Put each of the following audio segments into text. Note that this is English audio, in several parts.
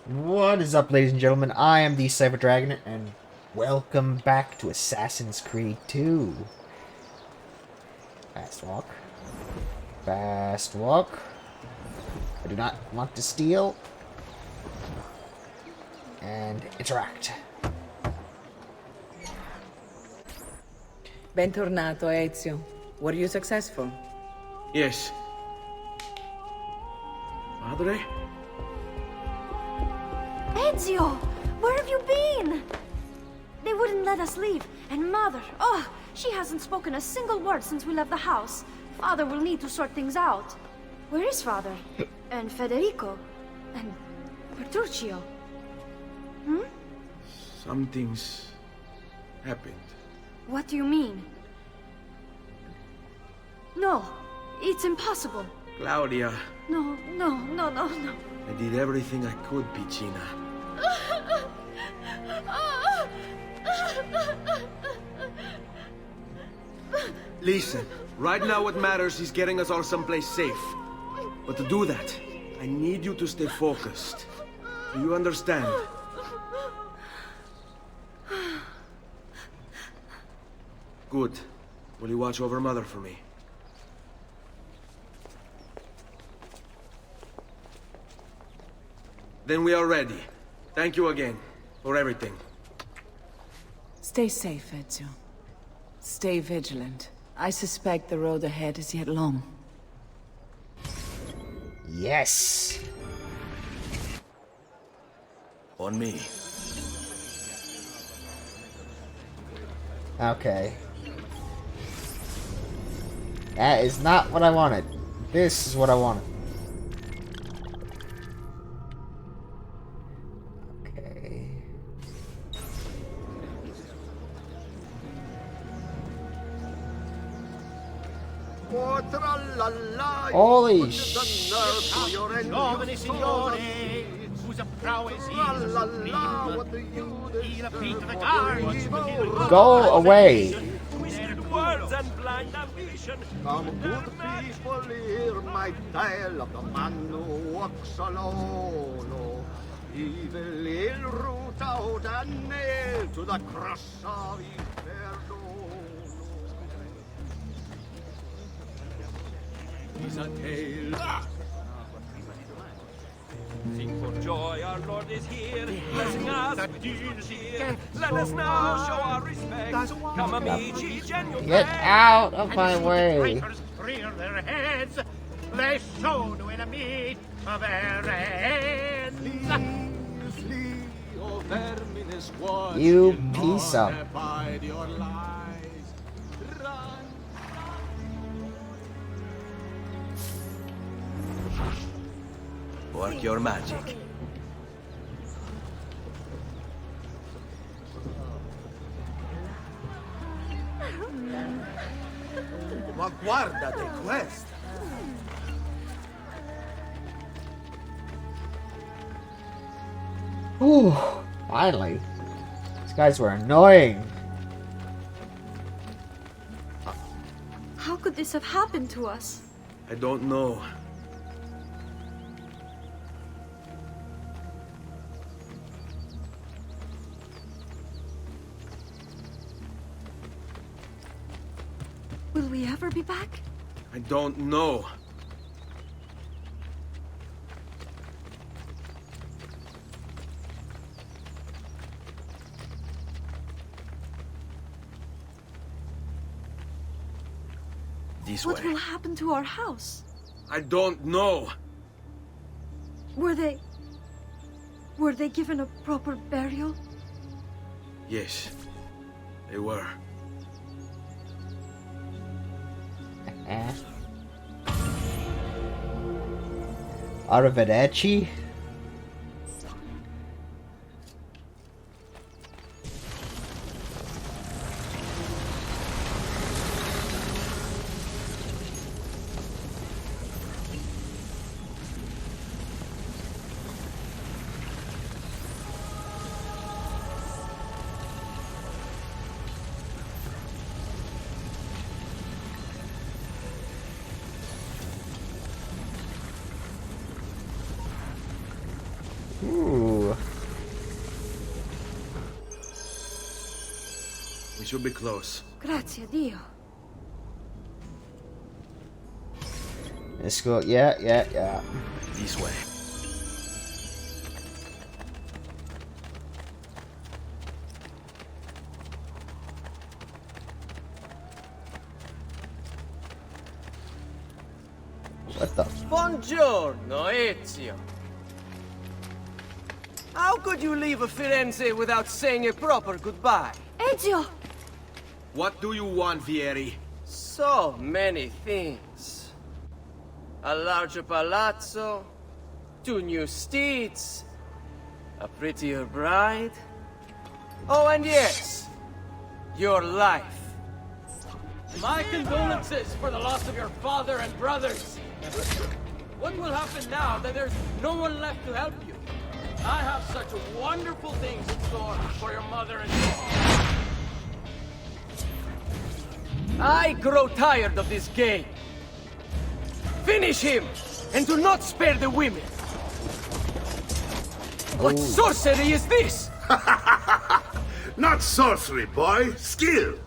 What is up, ladies and gentlemen? I am the Cyber Dragon, and welcome back to Assassin's Creed 2. Fast walk. Fast walk. I do not want to steal. And interact. Bentornato, Ezio. Were you successful? Yes. Madre? Ezio! Where have you been? They wouldn't let us leave. And Mother, oh, she hasn't spoken a single word since we left the house. Father will need to sort things out. Where is Father? And Federico? And Petruccio? Hmm? Something's happened. What do you mean? No, it's impossible. Claudia, No. I did everything I could, Piccina. Listen, right now what matters is getting us all someplace safe. But to do that, I need you to stay focused. Do you understand? Good. Will you watch over Mother for me? Then we are ready. Thank you again for everything. Stay safe, Ezio. Stay vigilant. I suspect the road ahead is yet long. Yes! On me. Okay. That is not what I wanted. This is what I wanted. Okay. Holy sh! Giovane signore, whose prowess is sublime. He'll beat the guards with his Go away! twisted words and blind ambition. Come good people, hear my tale of the man who walks alone. Evil he'll root out and nail to the cross of Inferno. He's a tale. Sing for joy, our Lord is here, blessing us with good cheer. Let us now show our respect. Come, amici, genuine. Get out of my way! Traitors rear their heads. They show no enemy of their ends. Flee, O vermine squad, You till piece none of- abide your lies. Run. Work your magic. Ma guardate questa! Whew, finally. These guys were annoying. How could this have happened to us? I don't know. Will we ever be back? I don't know. This What way. will happen to our house? I don't know. Were they given a proper burial? Yes, they were. Eh. Arrivederci? Ooh. We should be close. Grazie, Dio. Let's go. Yeah. This way. What the? Buongiorno, Ezio. How could you leave Firenze without saying a proper goodbye? Ezio! What do you want, Vieri? So many things. A larger palazzo, 2 new steeds, a prettier bride. Oh, and yes, your life. My condolences for the loss of your father and brothers. What will happen now that there's no one left to help you? I have such wonderful things in store for your mother and father. I grow tired of this game. Finish him, and do not spare the women. What sorcery is this? Not sorcery, boy. Skill.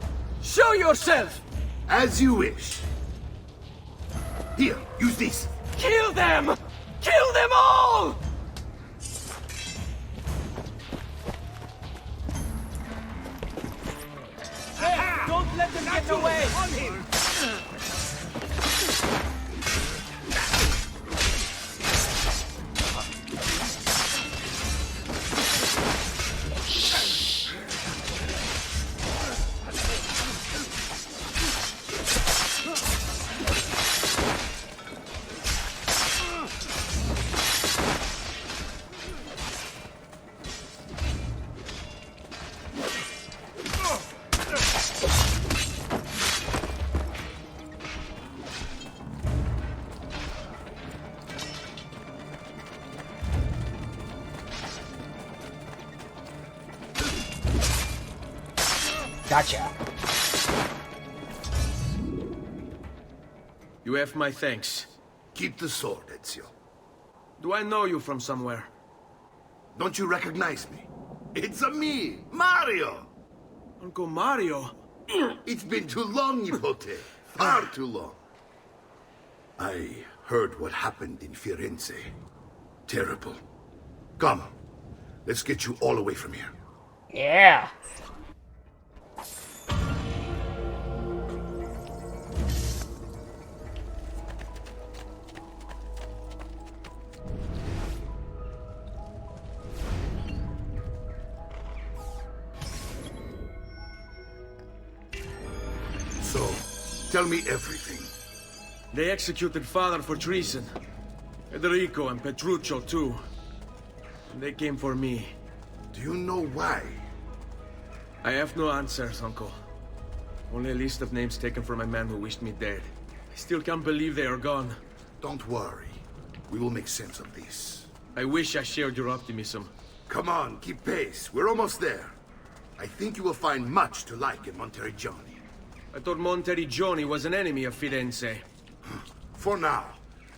Show yourself! As you wish. Here, use this. Kill them! Kill them all! Hey, don't let them get away! On him. Gotcha. You have my thanks. Keep the sword, Ezio. Do I know you from somewhere? Don't you recognize me? It's a me, Mario. Uncle Mario? It's been too long, Nipote. Far too long. I heard what happened in Firenze. Terrible. Come, let's get you all away from here. Yeah. So, tell me everything. They executed father for treason. Federico and Petruccio too. And they came for me. Do you know why? I have no answers, Uncle. Only a list of names taken from a man who wished me dead. I still can't believe they are gone. Don't worry. We will make sense of this. I wish I shared your optimism. Come on, keep pace. We're almost there. I think you will find much to like in Monteriggoni. I thought Monteriggoni was an enemy of Firenze. For now.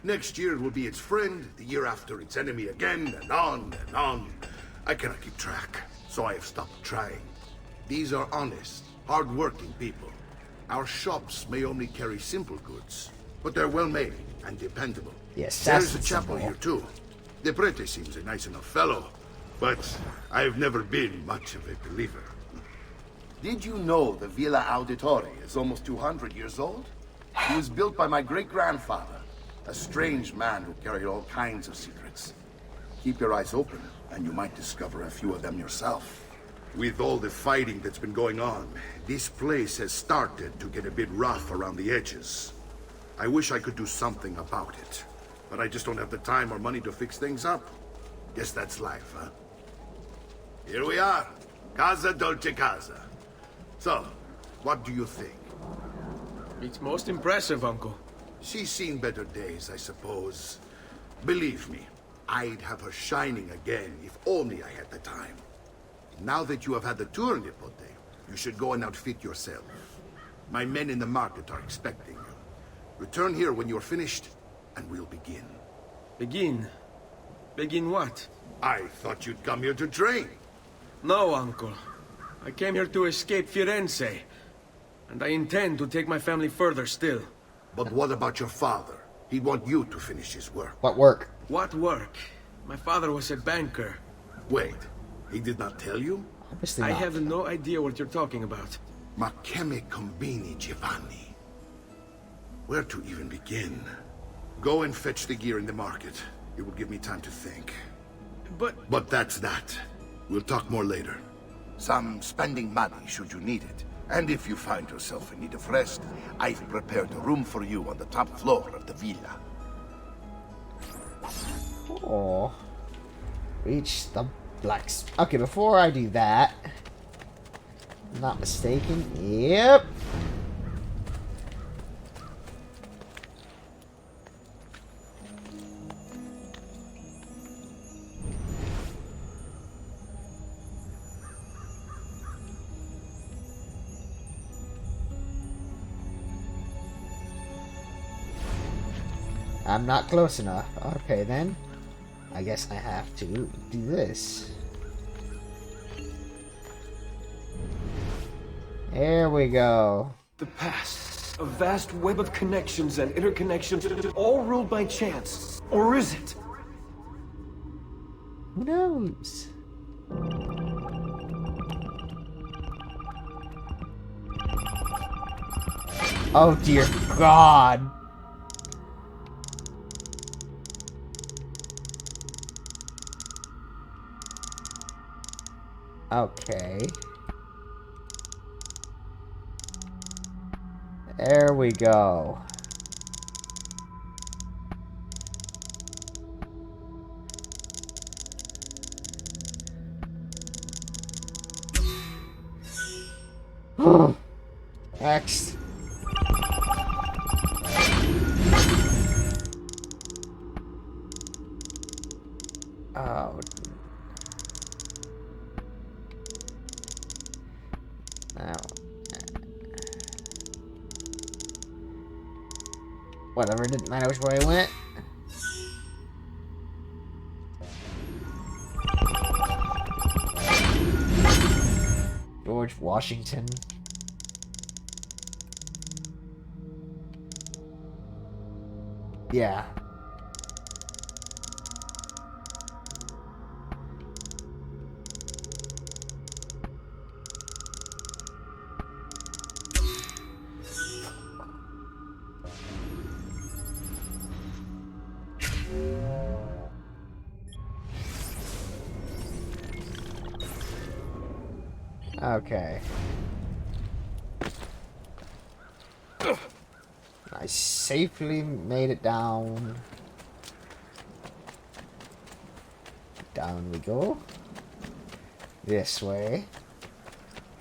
Next year it will be its friend, the year after its enemy again, and on and on. I cannot keep track, so I have stopped trying. These are honest, hard-working people. Our shops may only carry simple goods, but they're well-made and dependable. Yes, There's a chapel here too. The prete seems a nice enough fellow, but I've never been much of a believer. Did you know the Villa Auditore is almost 200 years old? It was built by my great-grandfather, a strange man who carried all kinds of secrets. Keep your eyes open, and you might discover a few of them yourself. With all the fighting that's been going on, this place has started to get a bit rough around the edges. I wish I could do something about it, but I just don't have the time or money to fix things up. Guess that's life, huh? Here we are. Casa Dolce Casa. So, what do you think? It's most impressive, Uncle. She's seen better days, I suppose. Believe me, I'd have her shining again if only I had the time. Now that you have had the tour, Nipote, you should go and outfit yourself. My men in the market are expecting you. Return here when you're finished, and we'll begin. Begin? Begin what? I thought you'd come here to train. No, Uncle. I came here to escape Firenze, and I intend to take my family further still. But what about your father? He'd want you to finish his work. What work? What work? My father was a banker. Wait, he did not tell you? Obviously I not. have no idea what you're talking about. Ma che me combini, Giovanni? Where to even begin? Go and fetch the gear in the market. It will give me time to think. But that's that. We'll talk more later. Some spending money should you need it. And if you find yourself in need of rest, I've prepared a room for you on the top floor of the villa. Oh. Reach the blacks. Okay, before I do that, not mistaken. Yep. I'm not close enough. Okay, then. I guess I have to do this. There we go. The past. A vast web of connections and interconnections, all ruled by chance. Or is it? Who knows? Oh dear God. Okay. There we go. Next. Oh. Now. Whatever, didn't matter which way I went. George Washington. Yeah. Okay. I safely made it down. Down we go. This way.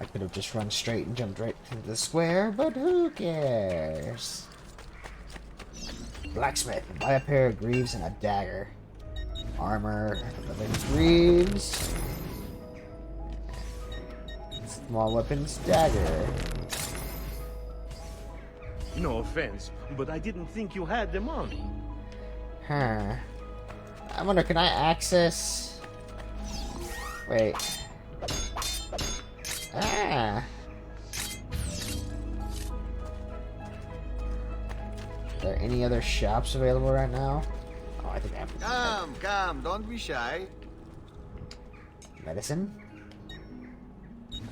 I could have just run straight and jumped right into the square, but who cares? Blacksmith. Buy a pair of greaves and a dagger. Armor. 11 greaves. Small weapons, dagger. No offense, but I didn't think you had the money. Huh. I wonder, can I access... Wait. Ah. Are there any other shops available right now? Oh, I think I have... Come, don't be shy. Medicine?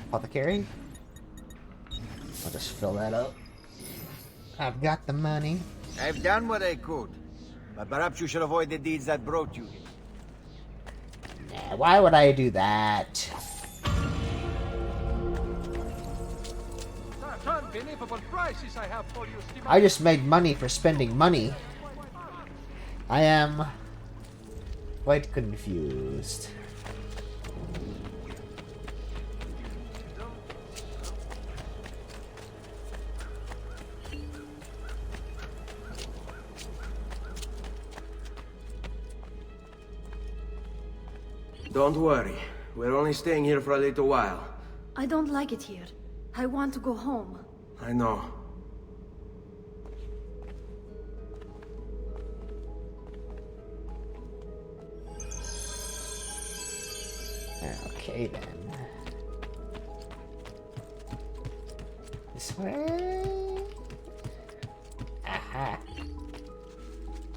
Apothecary? I'll just fill that up. I've got the money. I've done what I could. But perhaps you should avoid the deeds that brought you here. Nah, why would I do that? I just made money for spending money. I am quite confused. Don't worry. We're only staying here for a little while. I don't like it here. I want to go home. I know. Okay then. This way. Aha.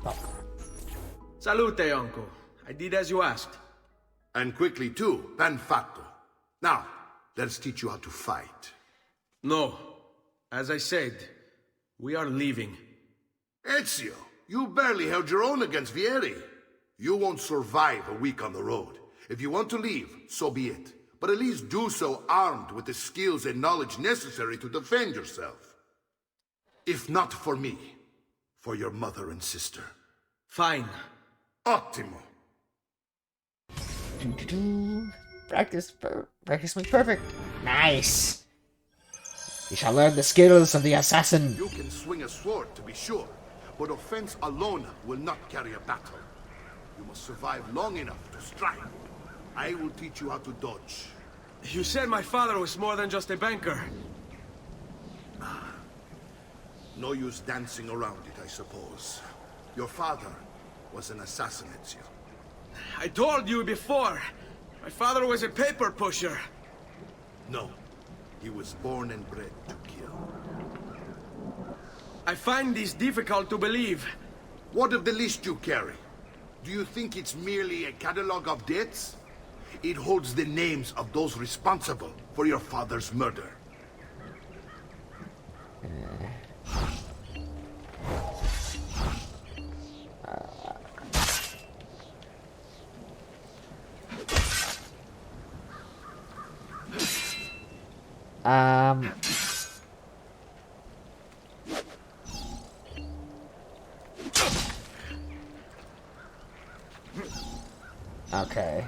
Oh. Salute, uncle. I did as you asked. And quickly too, ben fatto. Now, let's teach you how to fight. No. As I said, we are leaving. Ezio, you barely held your own against Vieri. You won't survive a week on the road. If you want to leave, so be it. But at least do so armed with the skills and knowledge necessary to defend yourself. If not for me, for your mother and sister. Fine. Ottimo. Practice makes perfect. Nice. You shall learn the skills of the assassin. You can swing a sword, to be sure, but offense alone will not carry a battle. You must survive long enough to strike. I will teach you how to dodge. You said my father was more than just a banker. No use dancing around it, I suppose. Your father was an assassin, Ezio. I told you before. My father was a paper pusher. No. He was born and bred to kill. I find this difficult to believe. What of the list you carry? Do you think it's merely a catalogue of debts? It holds the names of those responsible for your father's murder. Okay.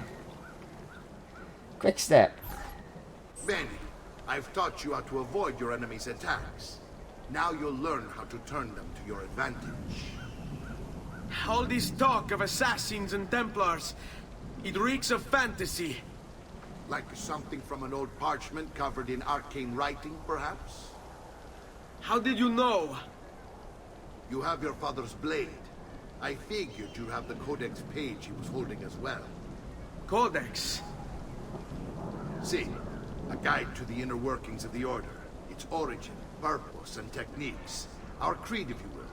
Quick step. Bene, I've taught you how to avoid your enemy's attacks. Now you'll learn how to turn them to your advantage. All this talk of assassins and Templars, it reeks of fantasy. Like something from an old parchment covered in arcane writing, perhaps? How did you know? You have your father's blade. I figured you have the codex page he was holding as well. Codex? See, a guide to the inner workings of the Order. Its origin, purpose, and techniques. Our creed, if you will.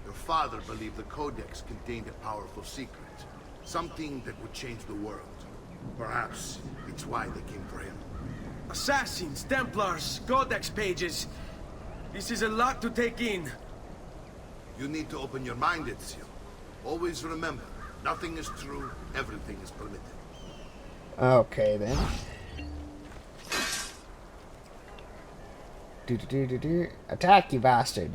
Your father believed the codex contained a powerful secret. Something that would change the world. Perhaps it's why they came for him. Assassins, Templars, Codex pages. This is a lot to take in. You need to open your mind, Ezio. Always remember, nothing is true, everything is permitted. Okay, then. Attack, you bastard.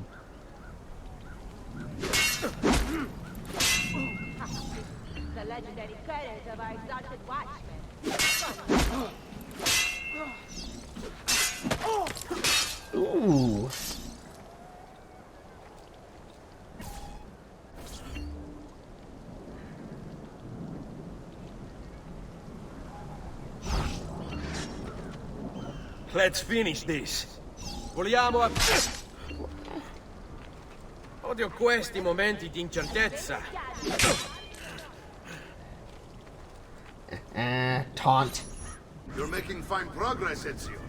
The legendary credits of our exalted watchmen. Ooh. Let's finish this. Vogliamo a... Odio questi momenti di incertezza. Taunt. You're making fine progress, Ezio.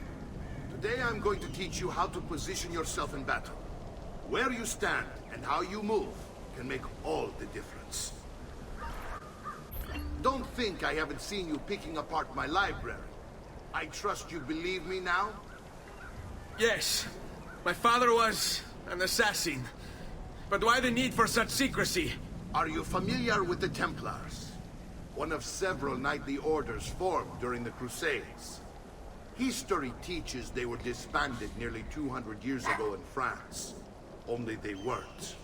Today I'm going to teach you how to position yourself in battle. Where you stand and how you move can make all the difference. Don't think I haven't seen you picking apart my library. I trust you believe me now? Yes. My father was an assassin. But why the need for such secrecy? Are you familiar with the Templars? One of several knightly orders formed during the Crusades. History teaches they were disbanded nearly 200 years ago in France. Only they weren't.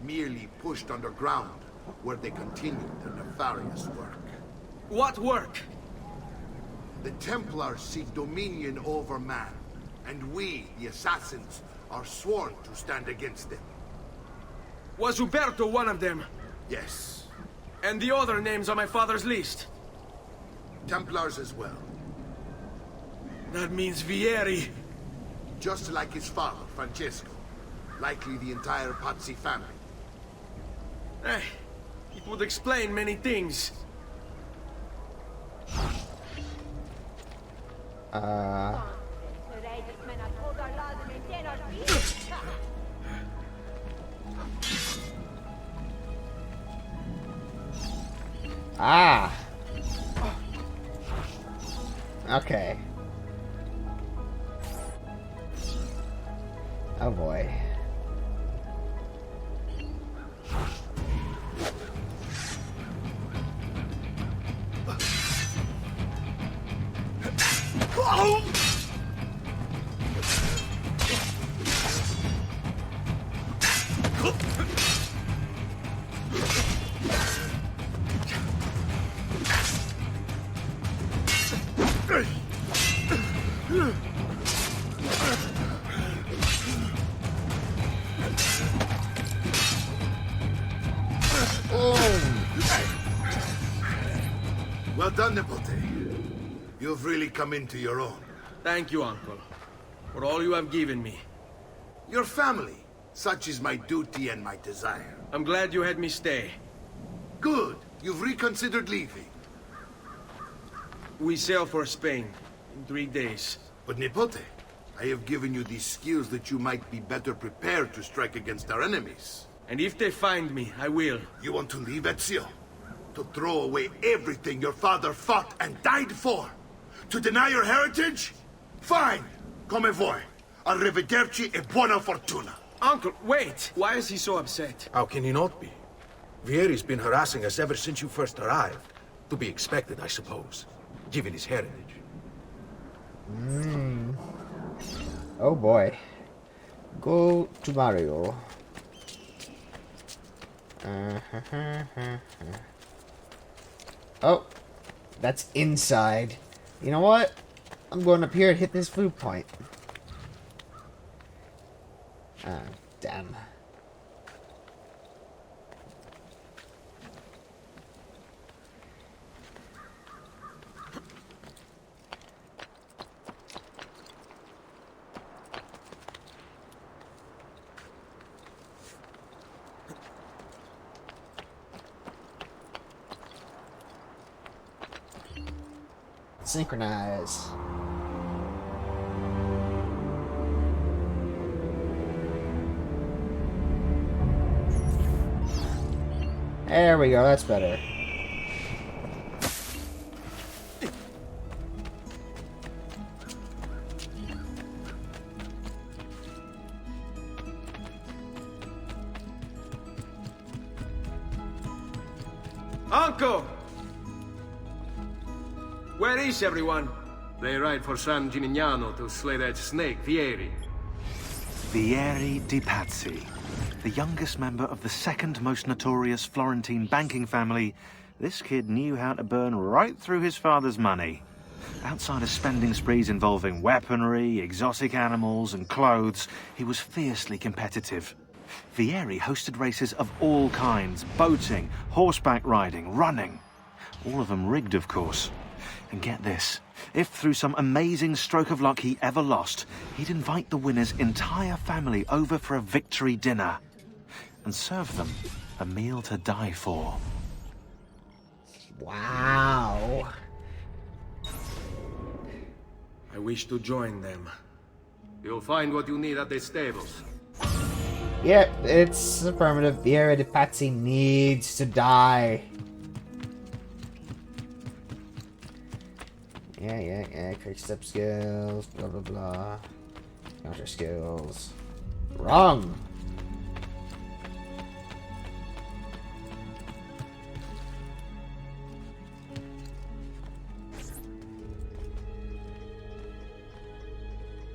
Merely pushed underground, where they continued their nefarious work. What work? The Templars seek dominion over man, and we, the assassins, are sworn to stand against them. Was Uberto one of them? Yes. And the other names on my father's list? Templars as well. That means Vieri. Just like his father, Francesco. Likely the entire Pazzi family. It would explain many things. Courageous men uphold our laws and Ah! Okay. Oh boy. Well done, Nipote. You've really come into your own. Thank you, Uncle, for all you have given me. Your family. Such is my duty and my desire. I'm glad you had me stay. Good. You've reconsidered leaving. We sail for Spain in 3 days. But Nipote, I have given you these skills that you might be better prepared to strike against our enemies. And if they find me, I will. You want to leave Ezio? To throw away everything your father fought and died for? To deny your heritage? Fine! Come vuoi. Arrivederci e buona fortuna. Uncle, wait! Why is he so upset? How can he not be? Vieri's been harassing us ever since you first arrived. To be expected, I suppose, given his heritage. Oh boy. Go to Mario. Oh, that's inside. You know what? I'm going up here and hit this food point. Ah, damn. Synchronize. There we go, that's better. Uncle! Where is everyone? They ride for San Gimignano to slay that snake, Vieri. Vieri di Pazzi, the youngest member of the second most notorious Florentine banking family, this kid knew how to burn right through his father's money. Outside of spending sprees involving weaponry, exotic animals, and clothes, he was fiercely competitive. Vieri hosted races of all kinds, boating, horseback riding, running. All of them rigged, of course. And get this, if through some amazing stroke of luck he ever lost, he'd invite the winner's entire family over for a victory dinner and serve them a meal to die for. Wow. I wish to join them. You'll find what you need at the stables. Yep, it's affirmative. Vieri di Pazzi needs to die. Yeah. Quick step skills, blah blah blah. Counter skills. Wrong!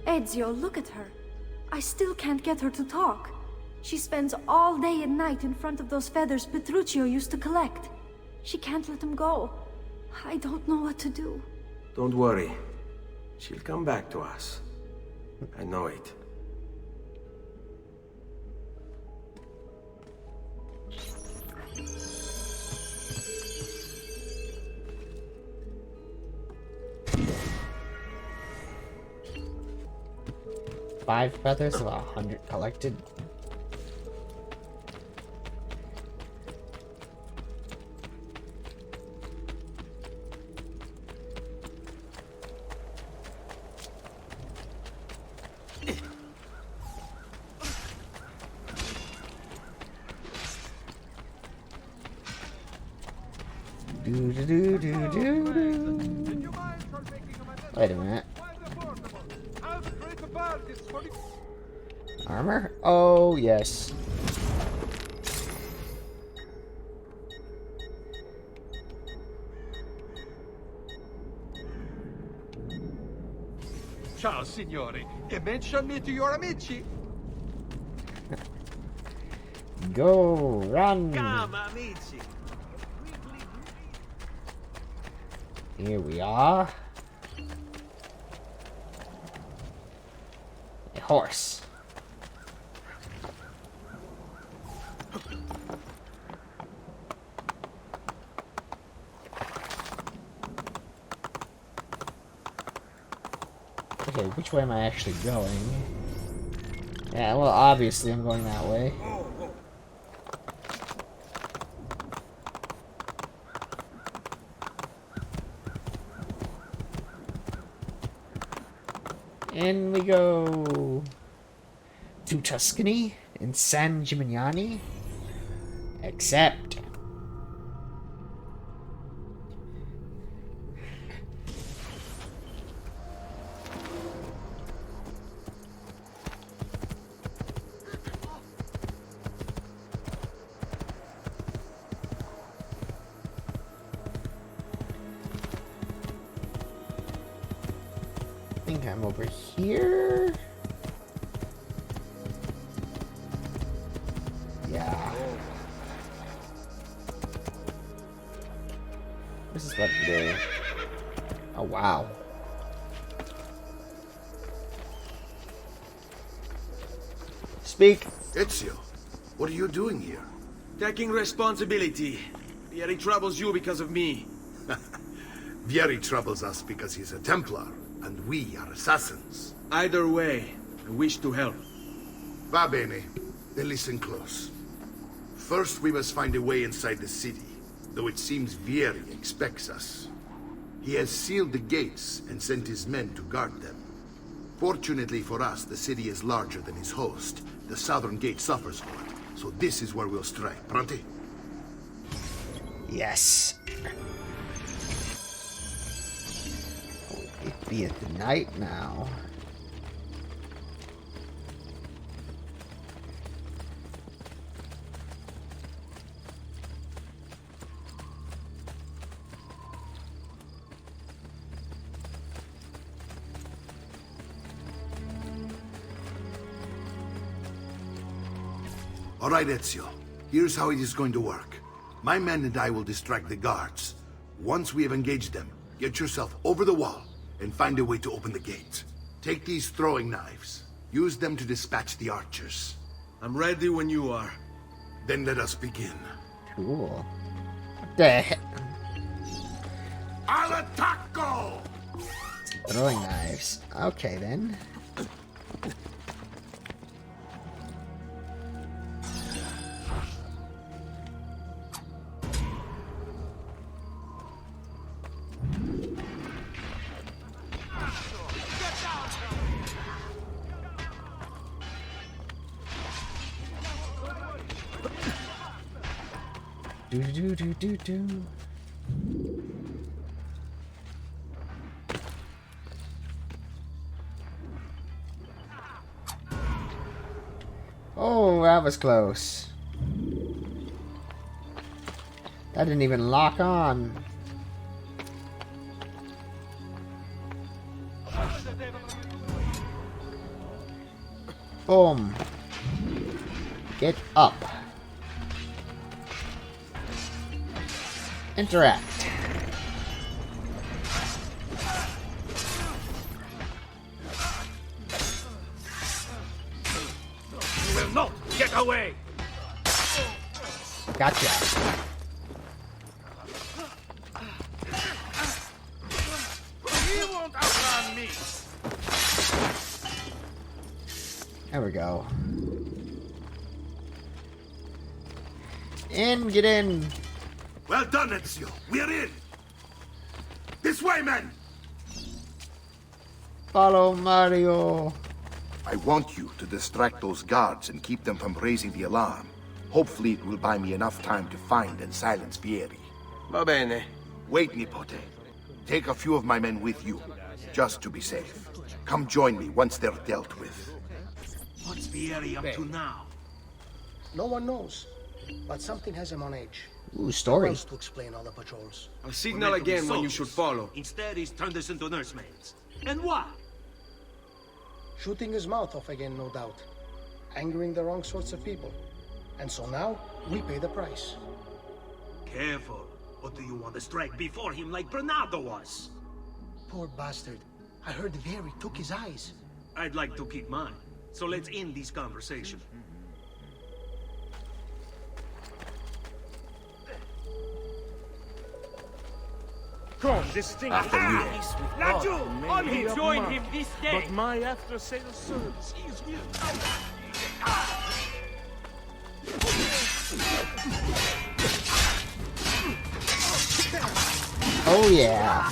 Ezio, look at her. I still can't get her to talk. She spends all day and night in front of those feathers Petruchio used to collect. She can't let them go. I don't know what to do. Don't worry. She'll come back to us. I know it. Five feathers of 100 collected. Wait a minute. Armor? Oh, yes. Ciao, signore. E mention me to your amici. Go, run. Come, amici. Here we are. A horse. Okay, which way am I actually going? Yeah, well, obviously I'm going that way. In we go to Tuscany in San Gimignani. Accept. I think I'm over here. Yeah. This is what to do. Oh, wow. Speak. Ezio, what are you doing here? Taking responsibility. Vieri troubles you because of me. Vieri troubles us because he's a Templar, and we are assassins. Either way, I wish to help. Va bene. Then listen close. First, we must find a way inside the city, though it seems Vieri expects us. He has sealed the gates and sent his men to guard them. Fortunately for us, the city is larger than his host. The southern gate suffers for it, so this is where we'll strike. Pronti? Yes. It be at the night now. All right, Ezio. Here's how it is going to work. My men and I will distract the guards. Once we have engaged them, get yourself over the wall and find a way to open the gate. Take these throwing knives. Use them to dispatch the archers. I'm ready when you are. Then let us begin. Cool. What the heck? Al attacco! Throwing knives. Okay, then. Do. Oh, that was close. That didn't even lock on. Boom. Get up. Interact. You will not get away! Gotcha. He won't outrun me! There we go. In, get in. Well done, Ezio. We're in. This way, men! Follow Mario. I want you to distract those guards and keep them from raising the alarm. Hopefully it will buy me enough time to find and silence Vieri. Va bene. Wait, Nipote. Take a few of my men with you, just to be safe. Come join me once they're dealt with. What's Vieri up to now? No one knows, but something has him on edge. Ooh, Who story. else to explain all the patrols? I'll signal again when you should follow. Instead, he's turned us into nursemaids. And why? Shooting his mouth off again, no doubt. Angering the wrong sorts of people. And so now, we pay the price. Careful. Or do you want to strike before him like Bernardo was? Poor bastard. I heard Vieri took his eyes. I'd like to keep mine. So let's end this conversation. Come, this thing After you. Not you! I'm Maybe up join mark, him this day! But my after-sales service is here. Oh yeah.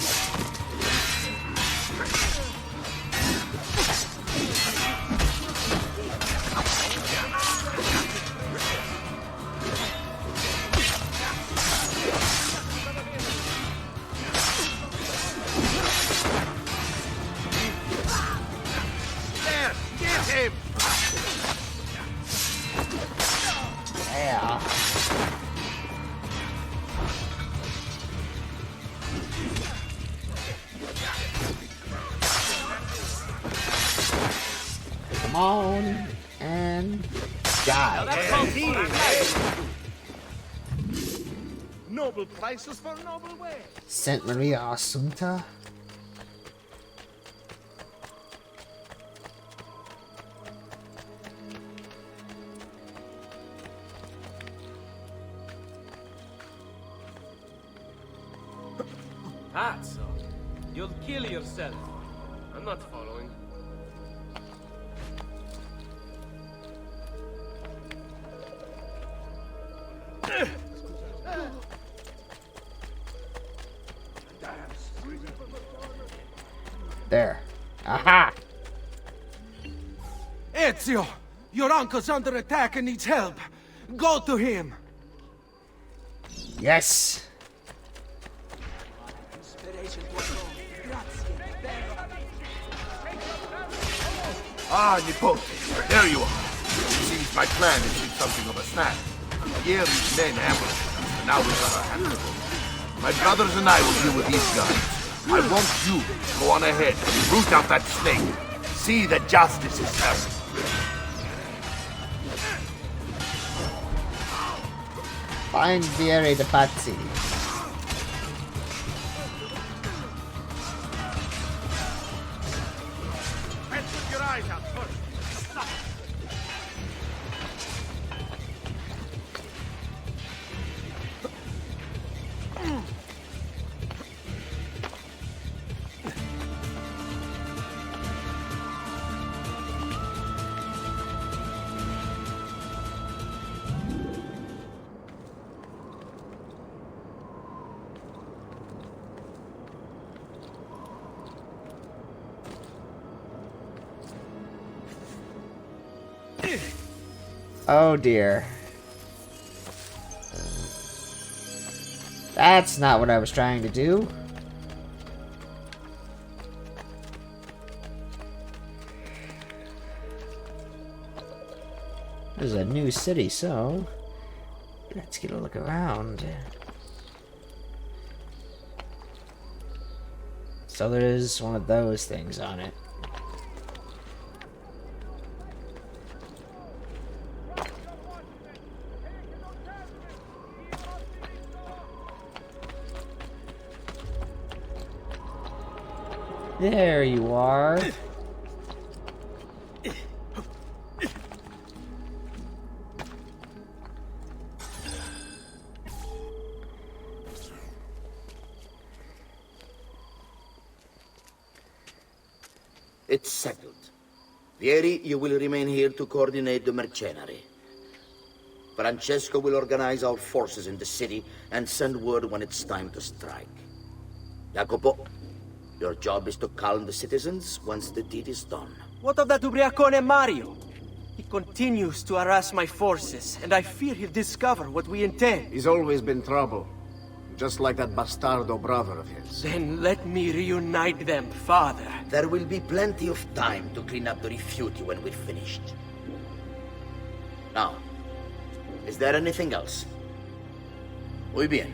There! Get him! Yeah. Come on and die. Noble prices for noble way. Sent Maria Assunta. That's all. You'll kill yourself. I'm not following. There. Aha! Ezio! Your uncle's under attack and needs help. Go to him! Yes! Ah, Nipote, there you are. It seems my plan has been something of a snap. Vieri's men ambushed us, and now we've got our hands full. My brothers and I will deal with these guys. I want you to go on ahead and root out that snake. See that justice is served. Find Vieri the Patsy. Let's put your eyes out first. Stop. Oh dear. That's not what I was trying to do. This is a new city, so let's get a look around. So there's one of those things on it. There you are. It's settled. Vieri, you will remain here to coordinate the mercenary. Francesco will organize our forces in the city and send word when it's time to strike. Jacopo, your job is to calm the citizens once the deed is done. What of that ubriacone Mario? He continues to harass my forces, and I fear he'll discover what we intend. He's always been trouble. just like that bastardo brother of his. Then let me reunite them, Father. There will be plenty of time to clean up the refugee when we're finished. Now, is there anything else? Muy bien.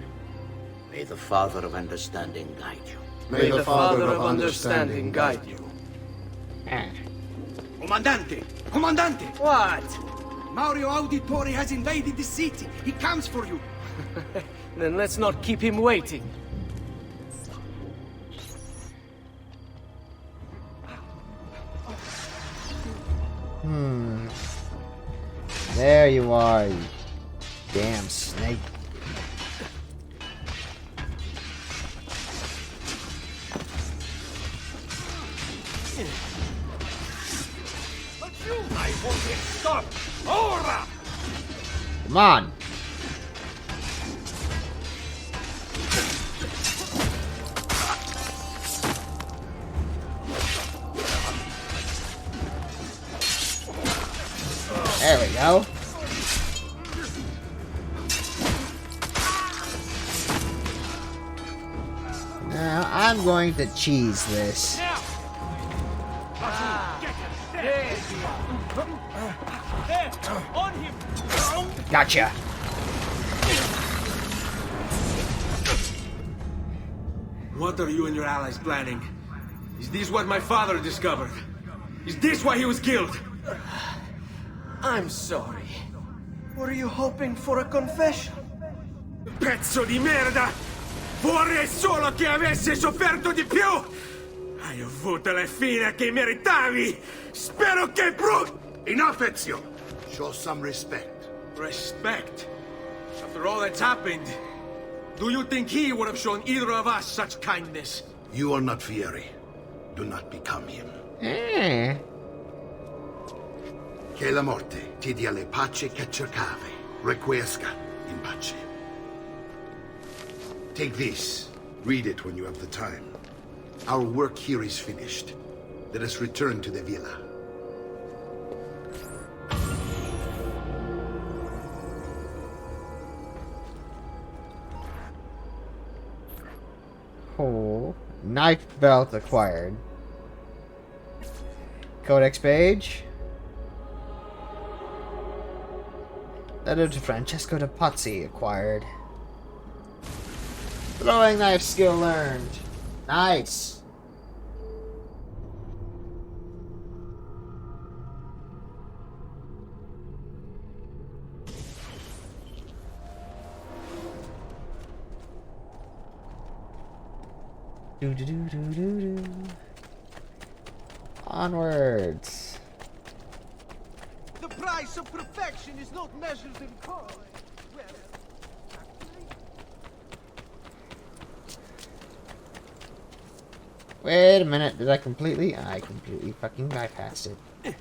May the Father of Understanding guide you. May the Father of Understanding guide you. Comandante! Comandante! What? Mario Auditore has invaded the city. He comes for you. Then let's not keep him waiting. There you are, you damn snake. I won't get stopped. Ora! Come on. There we go. Now I'm going to cheese this. On him! Gotcha. What are you and your allies planning? Is this what my father discovered? Is this why he was killed? I'm sorry. Were you hoping for a confession? Pezzo di merda! Vorrei solo che avessi sofferto di più! Hai avuto la fine che meritavi! Spero che Enough, Ezio! Show some respect. Respect? After all that's happened, do you think he would have shown either of us such kindness? You are not Vieri. Do not become him. Che la morte ti dia le pace che cercavi. Requiesca in pace. Take this. Read it when you have the time. Our work here is finished. Let us return to the villa. Oh, knife belt acquired. Codex page. Letter to Francesco de Pazzi acquired. Throwing knife skill learned. Nice. Do do do do do do. Onwards. The price of perfection is not measured in coin. Wait a minute, did I completely fucking bypassed it.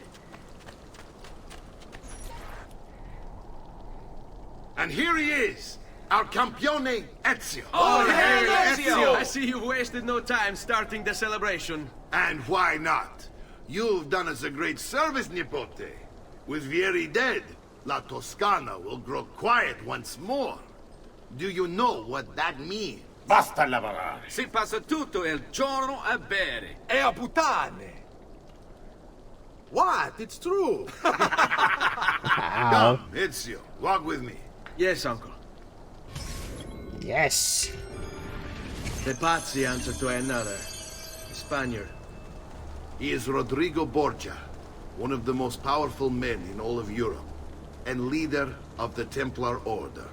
And here he is, our campione Ezio. Oh, hey, Ezio! I see you've wasted no time starting the celebration. And why not? You've done us a great service, Nipote. With Vieri dead, La Toscana will grow quiet once more. Do you know what that means? Basta lavorare. Si passa tutto il giorno a bere. E a puttane. What? It's true. Come, Ezio, walk with me. Yes, uncle. Yes. The Pazzi answer to another. Spaniard. He is Rodrigo Borgia, one of the most powerful men in all of Europe, and leader of the Templar Order.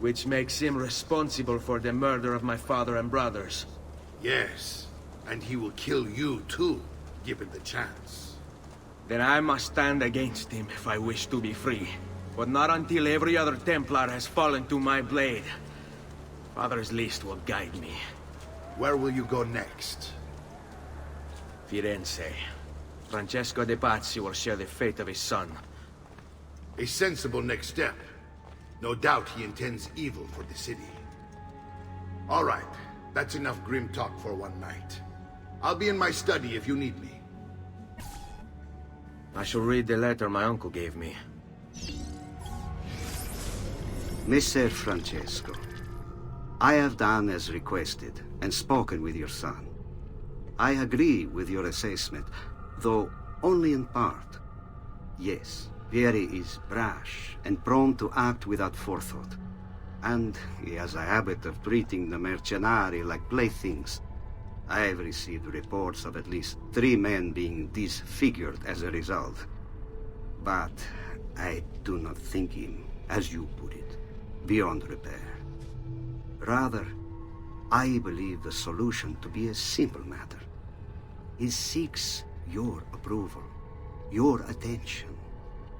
Which makes him responsible for the murder of my father and brothers. Yes, and he will kill you too, given the chance. Then I must stand against him if I wish to be free. But not until every other Templar has fallen to my blade. Father's list will guide me. Where will you go next? Firenze. Francesco de Pazzi will share the fate of his son. A sensible next step. No doubt he intends evil for the city. All right, that's enough grim talk for one night. I'll be in my study if you need me. I shall read the letter my uncle gave me. Messer Francesco, I have done as requested and spoken with your son. I agree with your assessment, though only in part. Yes, Vieri is brash and prone to act without forethought. And he has a habit of treating the mercenari like playthings. I have received reports of at least 3 men being disfigured as a result. But I do not think him, as you put it, beyond repair. Rather, I believe the solution to be a simple matter. He seeks your approval, your attention.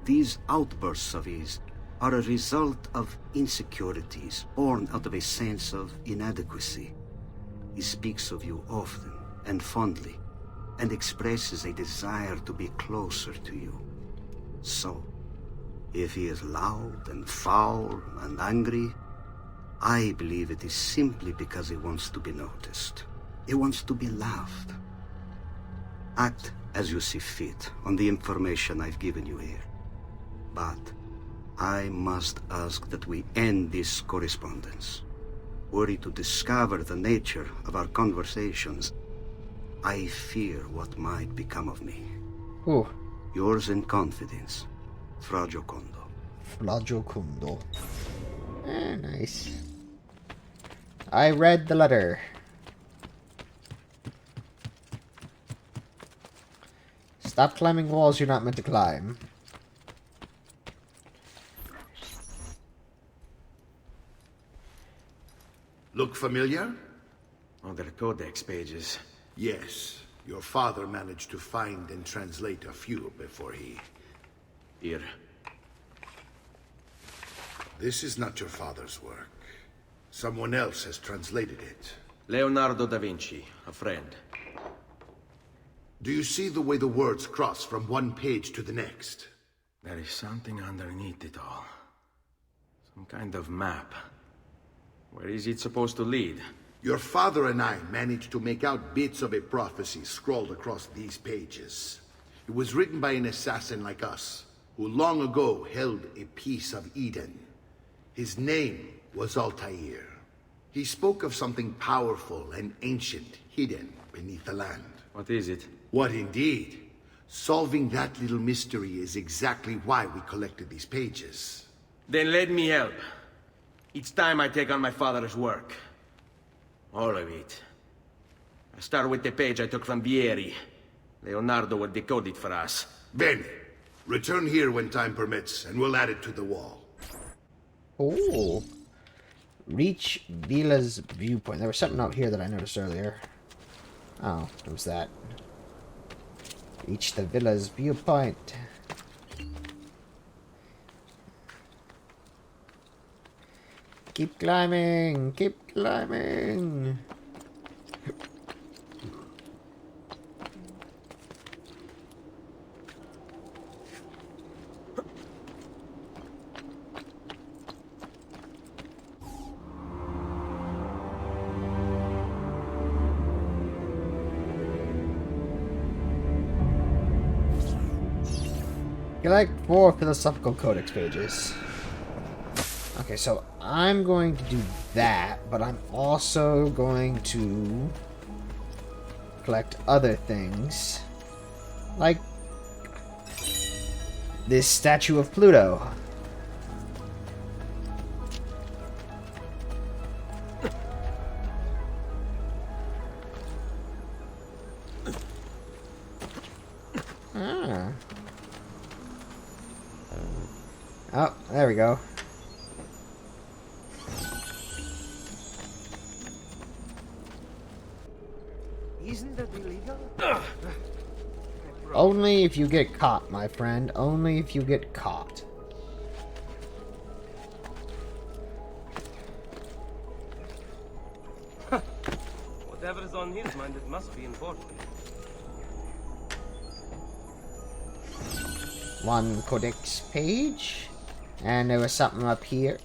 These outbursts of his are a result of insecurities born out of a sense of inadequacy. He speaks of you often and fondly, and expresses a desire to be closer to you. So, if he is loud and foul and angry, I believe it is simply because he wants to be noticed. He wants to be loved. Act as you see fit on the information I've given you here. But I must ask that we end this correspondence. Were he to discover the nature of our conversations, I fear what might become of me. Ooh. Yours in confidence, Fra Giocondo. Fra Giocondo. Nice. I read the letter. Stop climbing walls you're not meant to climb. Look familiar? Other codex pages. Yes. Your father managed to find and translate a few before he... Here. This is not your father's work. Someone else has translated it. Leonardo da Vinci, a friend. Do you see the way the words cross from one page to the next? There is something underneath it all. Some kind of map. Where is it supposed to lead? Your father and I managed to make out bits of a prophecy scrawled across these pages. It was written by an assassin like us, who long ago held a piece of Eden. His name was Altair. He spoke of something powerful and ancient hidden beneath the land. What is it? What indeed? Solving that little mystery is exactly why we collected these pages. Then let me help. It's time I take on my father's work. All of it. I start with the page I took from Vieri. Leonardo will decode it for us. Bene. Return here when time permits, and we'll add it to the wall. Oh. Reach Vila's viewpoint. There was something out here that I noticed earlier. Oh, it was that. Reach the villa's viewpoint. Keep climbing! Keep climbing! Collect 4 philosophical codex pages. Okay, so I'm going to do that, but I'm also going to collect other things. Like this statue of Pluto. Ah. Oh, there we go. Isn't that illegal? Only if you get caught, my friend. Only if you get caught. Whatever is on his mind, it must be important. One codex page. And there was something up here.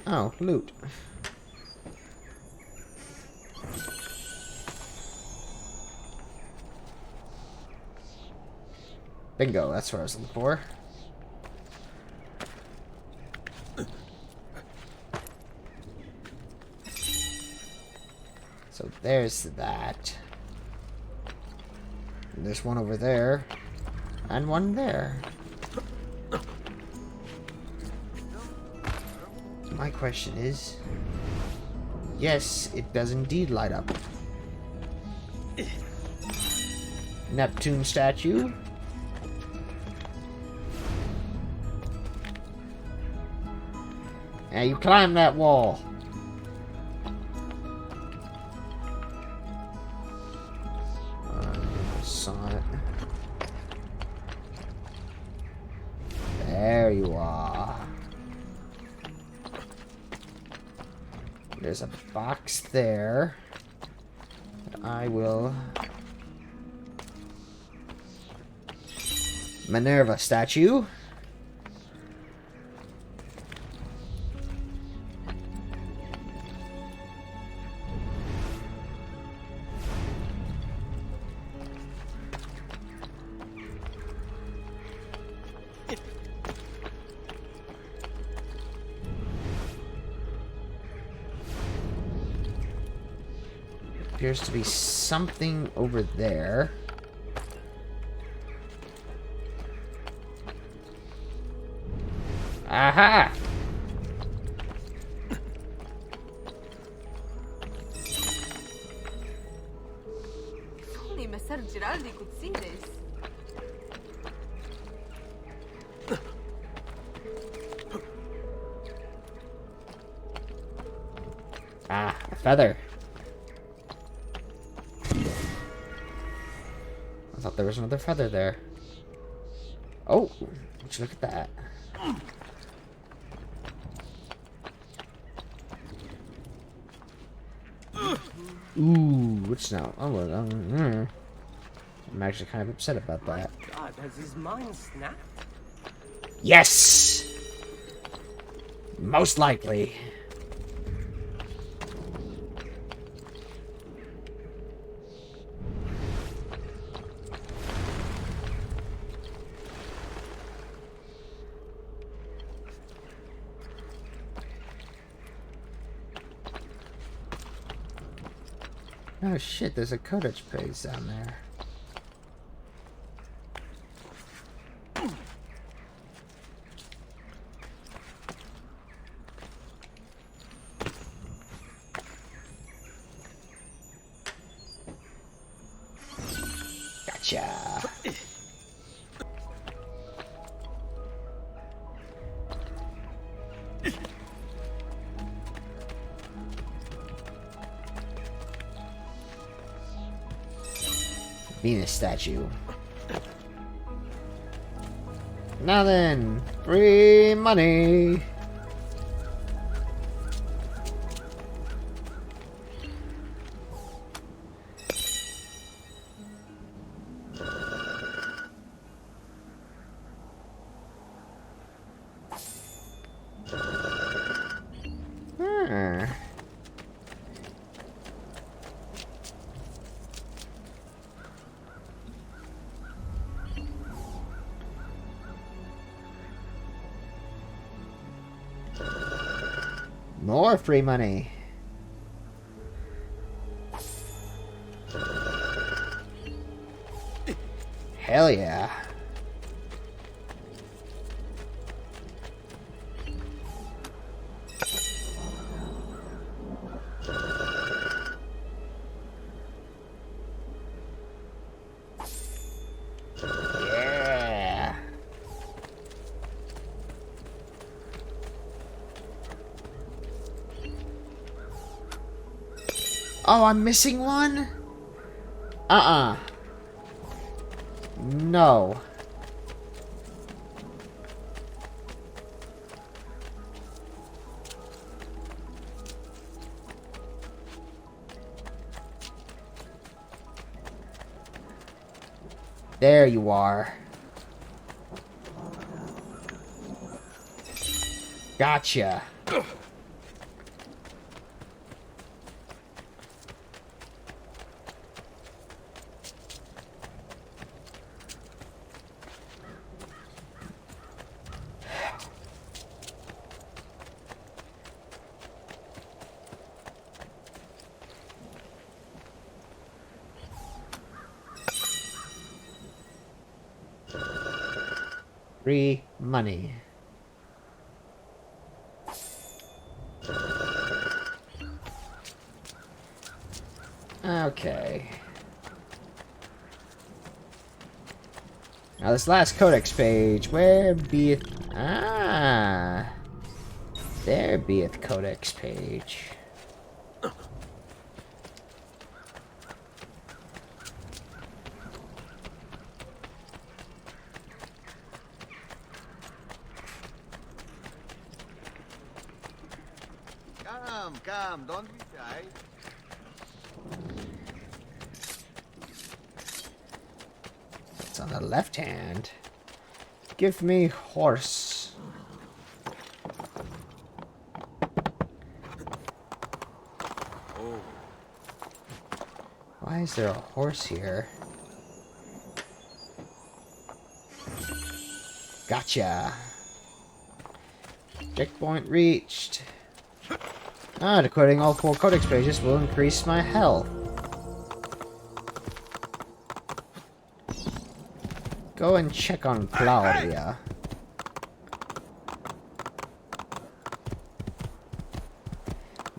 Oh, loot. Bingo, that's what I was looking for. So there's that. And there's one over there. And one there. My question is... Yes, it does indeed light up. Neptune statue. Yeah, you climb that wall. Saw it. There you are. There's a box there. I will... Minerva statue. Appears to be something over there. Aha! If only Messer Giraldi could see this. Ah, a feather. I thought there was another feather there. Oh, would you look at that? Ooh, which now? Oh, I'm actually kind of upset about that. God, has his mind snapped? Yes! Most likely. Oh shit, there's a cottage place down there. Gotcha. Venus statue. Now then, free money. More free money. Hell yeah. Yeah. Oh, I'm missing one? No. There you are. Gotcha. Free money. Okay. Now this last codex page, where beeth... Ah! There beeth codex page. Come, don't be shy. It's on the left hand. Give me horse. Oh. Why is there a horse here? Gotcha. Checkpoint reached. Ah, decoding all 4 codex pages will increase my health. Go and check on Claudia.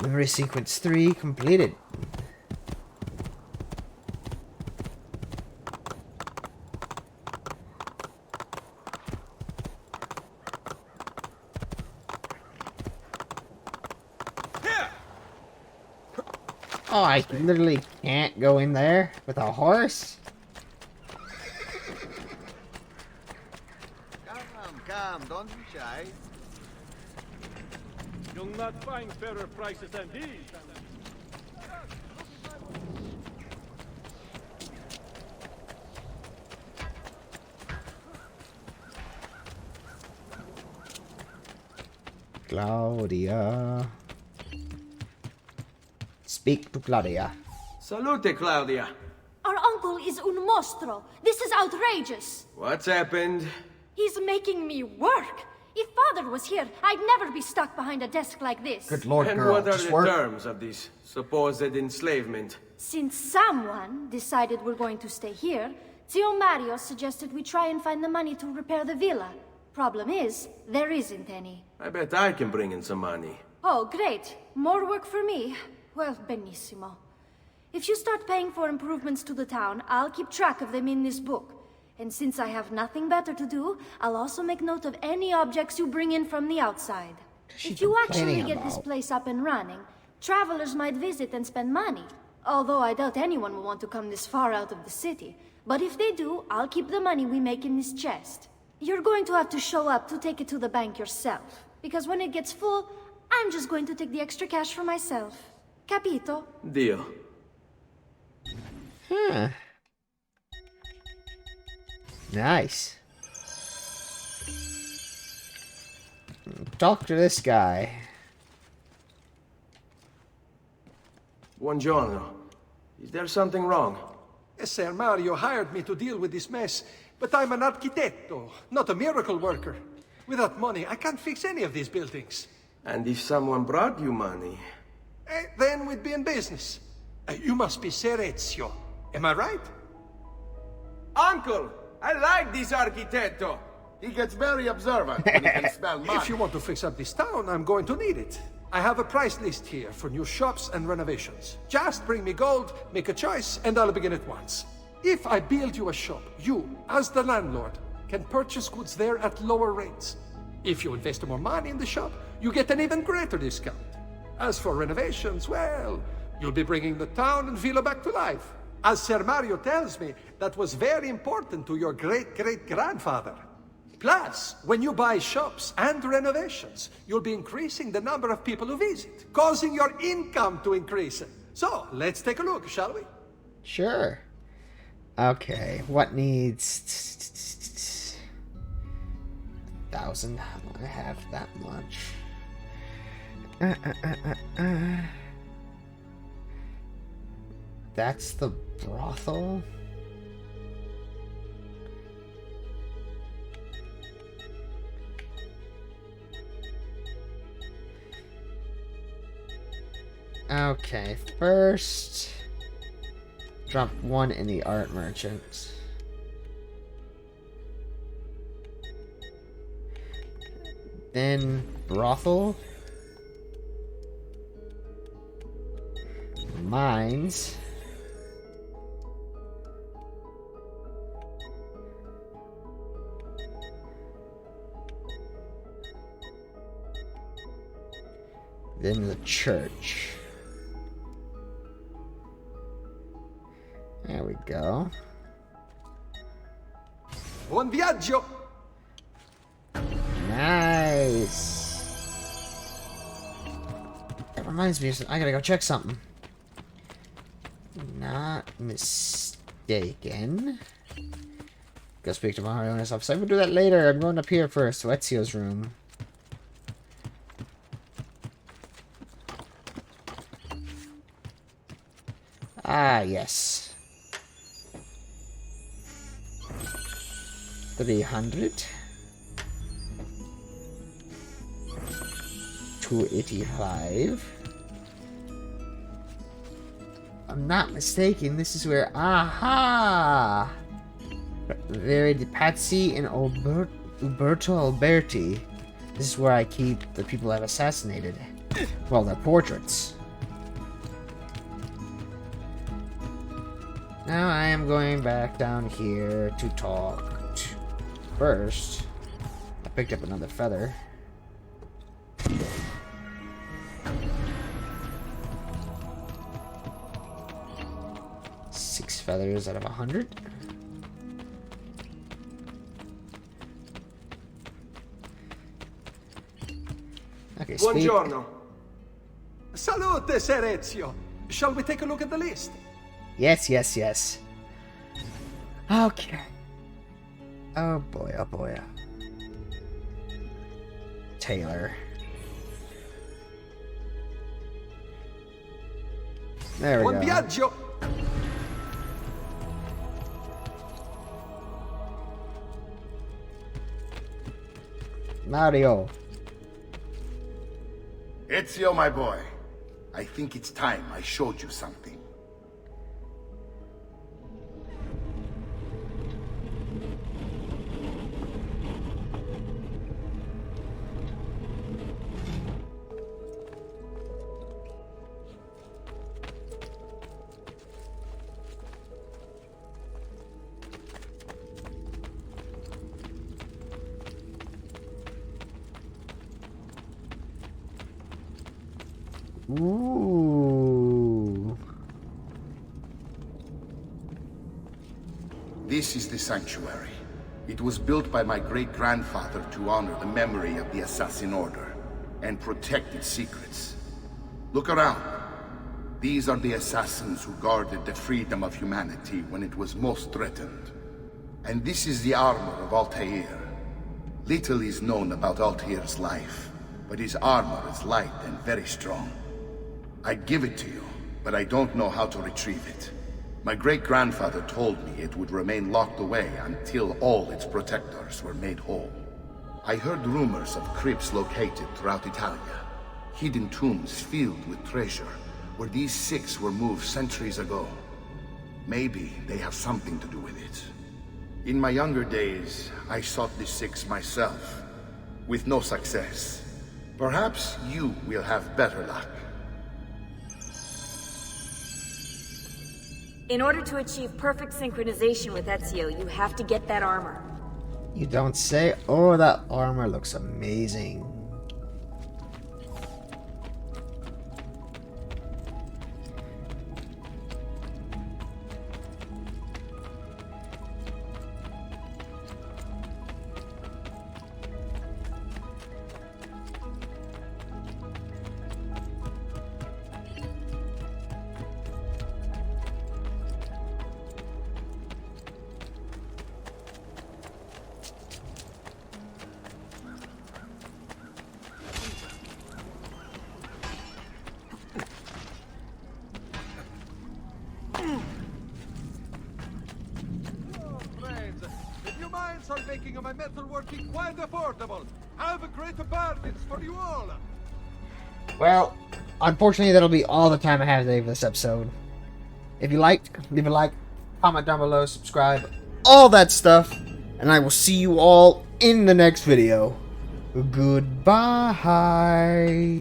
Memory sequence 3 completed. Oh, I literally can't go in there with a horse? Come, don't be shy. You'll not find fairer prices than these. Claudia. Speak to Claudia. Salute, Claudia. Our uncle is un mostro. This is outrageous. What's happened? He's making me work. If Father was here, I'd never be stuck behind a desk like this. Good lord, And girl. what are Just the work. terms of this supposed enslavement? Since someone decided we're going to stay here, Zio Mario suggested we try and find the money to repair the villa. Problem is, there isn't any. I bet I can bring in some money. Oh, great. More work for me. Well, benissimo. If you start paying for improvements to the town, I'll keep track of them in this book. And since I have nothing better to do, I'll also make note of any objects you bring in from the outside. If you actually get this place up and running, travelers might visit and spend money. Although I doubt anyone will want to come this far out of the city. But if they do, I'll keep the money we make in this chest. You're going to have to show up to take it to the bank yourself. Because when it gets full, I'm just going to take the extra cash for myself. Capito? Deal. Huh. Nice. Talk to this guy. Buongiorno. Is there something wrong? Ser Mario hired me to deal with this mess, but I'm an architetto, not a miracle worker. Without money, I can't fix any of these buildings. And if someone brought you money? Then we'd be in business. You must be Ser Ezio. Am I right? Uncle! I like this architetto! He gets very observant when he can smell money. If you want to fix up this town, I'm going to need it. I have a price list here for new shops and renovations. Just bring me gold, make a choice, and I'll begin at once. If I build you a shop, you, as the landlord, can purchase goods there at lower rates. If you invest more money in the shop, you get an even greater discount. As for renovations, well, you'll be bringing the town and villa back to life. As Ser Mario tells me, that was very important to your great-great-grandfather. Plus, when you buy shops and renovations, you'll be increasing the number of people who visit, causing your income to increase. So, let's take a look, shall we? Sure. Okay, what needs... 1,000? I have that much. That's the brothel? Okay, first drop 1 in the art merchant. Then brothel. Mines. Then the church. There we go. Buon viaggio! Nice. That reminds me of something. I gotta go check something. Not mistaken. Go speak to Mario and his office. I'm gonna do that later. I'm going up here first to Ezio's room. Ah, yes. 300. 285. I'm not mistaken, this is where... Aha! Vieri di Pazzi and Uberto Alberti. This is where I keep the people I've assassinated. Well, their portraits. Now I am going back down here to talk. First, I picked up another feather. Six feathers out of 100. Okay, buongiorno. Salute, Ser Ezio. Shall we take a look at the list? Yes, yes, yes. Okay. Oh boy, oh boy. Taylor. There we go. Buon viaggio! Mario. Ezio, my boy. I think it's time I showed you something. Ooh. This is the sanctuary. It was built by my great-grandfather to honor the memory of the Assassin Order and protect its secrets. Look around. These are the assassins who guarded the freedom of humanity when it was most threatened. And this is the armor of Altair. Little is known about Altair's life, but his armor is light and very strong. I'd give it to you, but I don't know how to retrieve it. My great-grandfather told me it would remain locked away until all its protectors were made whole. I heard rumors of crypts located throughout Italia, hidden tombs filled with treasure, where these six were moved centuries ago. Maybe they have something to do with it. In my younger days, I sought the six myself, with no success. Perhaps you will have better luck. In order to achieve perfect synchronization with Ezio, you have to get that armor. You don't say. Oh, that armor looks amazing. Are making my metalworking quite affordable. I have a great bargains for you all. Well, unfortunately, that'll be all the time I have today for this episode. If you liked, leave a like, comment down below, subscribe, all that stuff, and I will see you all in the next video. Goodbye.